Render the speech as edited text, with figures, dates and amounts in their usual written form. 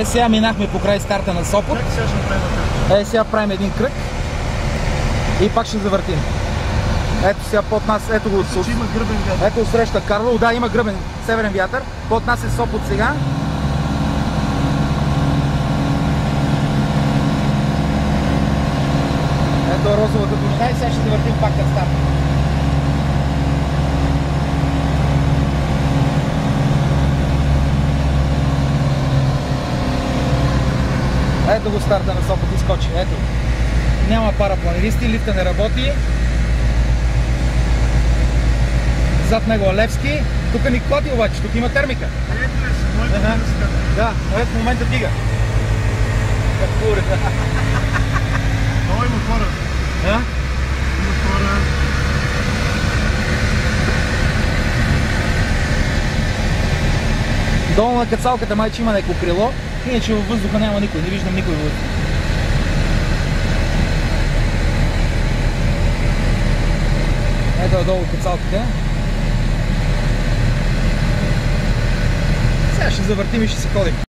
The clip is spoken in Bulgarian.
Сега минахме покрай старта на Сопот. Сега правим един кръг и пак ще завъртим. Ето сега под нас, ето го ето среща Карлово, да, има гръбен северен вятър. Под нас е Сопот сега. Ето розовата долина и сега ще завъртим пак към старта. Ето го старта на Сопот, изкочи, ето. Няма парапланеристи, лифта не работи. Зад него е Левски. Тук ни клати обаче, тук има термика. Да, ето в момента дига. Какво реда? Много има хора. Има хора. Долу на кацалката майче има някакво крило, иначе във въздуха няма никой, не виждам никой във въздуха. Ето долу кацалката. Сега ще завъртим и ще се ходим.